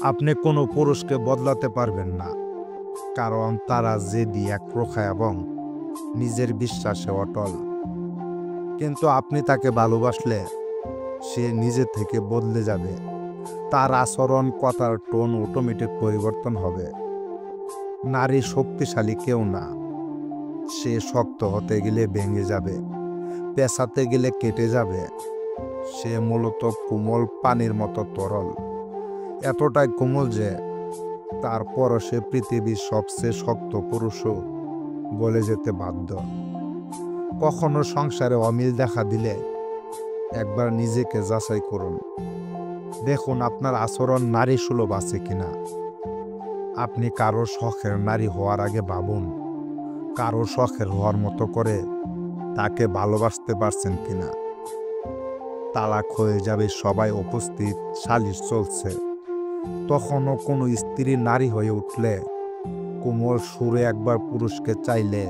আপনি কোনো পুরুষকে বদলাতে পারবেন না, কারণ তারা জেদি, একপ্রখা এবং নিজের বিশ্বাসে অটল। কিন্তু আপনি তাকে ভালোবাসলে সে নিজে থেকে বদলে যাবে। তার আচরণ, কথার টোন অটোমেটিক পরিবর্তন হবে। নারী শক্তিশালী কেউ না, সে শক্ত হতে গেলে ভেঙে যাবে, পেঁচাতে গেলে কেটে যাবে। সে মূলত কোমল, পানির মতো তরল, এতটাই কোমল যে তারপরও সে পৃথিবীর সবচেয়ে শক্ত পুরুষও গলে যেতে বাধ্য। কখনো সংসারে অমিল দেখা দিলে একবার নিজেকে যাচাই করুন। দেখুন আপনার আচরণ নারী সুলভ আছে কিনা। আপনি কারো শখের নারী হওয়ার আগে ভাবুন, কারো শখের হওয়ার মতো করে তাকে ভালোবাসতে পারছেন কিনা। তালাক হয়ে যাবে, সবাই উপস্থিত, সালিশ চলছে, তখনও কোনো স্ত্রী নারী হয়ে উঠলে কোমল সুরে একবার পুরুষকে চাইলে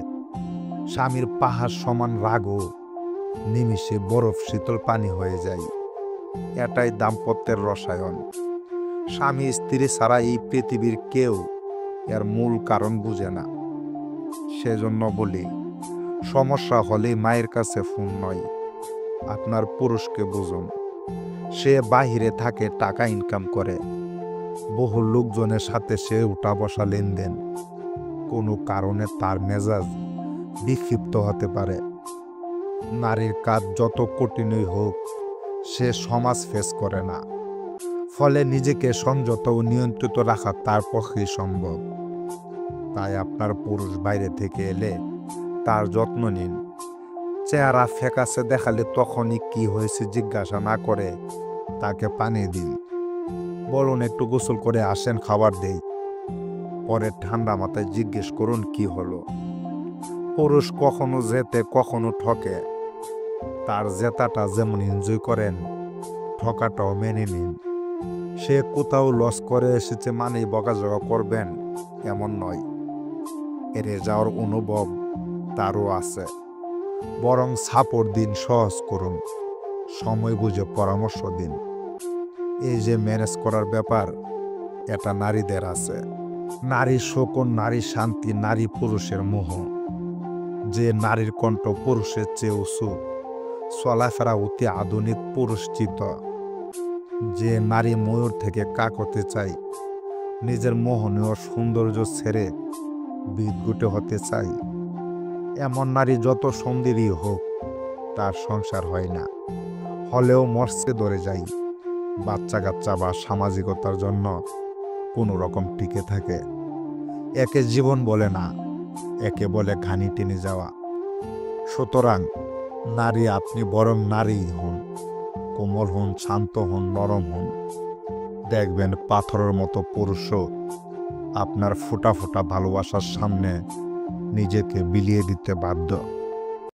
স্বামীর পাহাড় সমান রাগও নিমিষে বরফ শীতল পানি হয়ে যায়। এটাই দাম্পত্যের রসায়ন। স্বামী স্ত্রী ছাড়া এই পৃথিবীর কেউ এর মূল কারণ বুঝে না। সেজন্য বলি, সমস্যা হলে মায়ের কাছে ফোন নয়, আপনার পুরুষকে বুঝুন। সে বাহিরে থাকে, টাকা ইনকাম করে, বহু লোকজনের সাথে সে উঠা বসা লেনদেন। কোনো কারণে তার মেজাজ বিক্ষিপ্ত হতে পারে। নারীর কাজ যত কঠিনই হোক, সে সমাজ ফেস করে না, ফলে নিজেকে সংযত ও নিয়ন্ত্রিত রাখা তার পক্ষেই সম্ভব। তাই আপনার পুরুষ বাইরে থেকে এলে তার যত্ন নিন। চেহারা ফ্যাকাশে দেখালে তখনই কি হয়েছে জিজ্ঞাসা না করে তাকে পানি দিন। বলুন, একটু গোসল করে আসেন, খাবার দেই। পরে ঠান্ডা মাথায় জিজ্ঞেস করুন কি হলো। পুরুষ কখনো জেতে, কখনো ঠকে। তার জেতাটা যেমন এনজয় করেন, ঠকাটাও মেনে নিন। সে কোথাও লস করে এসেছে মানেই বকাঝকা করবেন এমন নয়। হেরে যাওয়ার অনুভব তারও আছে, বরং সাপোর্ট দিন, সহজ করুন, সময় বুঝে পরামর্শ দিন। এই যে ম্যানেজ করার ব্যাপার, এটা নারীদের আছে। নারী শোকন, নারী শান্তি, নারী পুরুষের মোহ। যে নারীর কণ্ঠ পুরুষের চেয়ে উঁচু, চলাফেরা অতি আধুনিক, পুরুষচিত। যে নারী ময়ূর থেকে কাক হতে চাই, নিজের মোহনীয় সৌন্দর্য ছেড়ে বিদঘুটে হতে চাই, এমন নারী যত সুন্দরী হোক তার সংসার হয় না, হলেও মরচে ধরে যায়। বাচ্চা কাচ্চা বা সামাজিকতার জন্য কোনো রকম টিকে থাকে। একে জীবন বলে না, একে বলে ঘানি টেনে যাওয়া। সুতরাং নারী আপনি বরং নারী হন, কোমল হন, শান্ত হন, নরম হন। দেখবেন পাথরের মতো পুরুষও আপনার ফোঁটা ফোঁটা ভালোবাসার সামনে নিজেকে বিলিয়ে দিতে বাধ্য।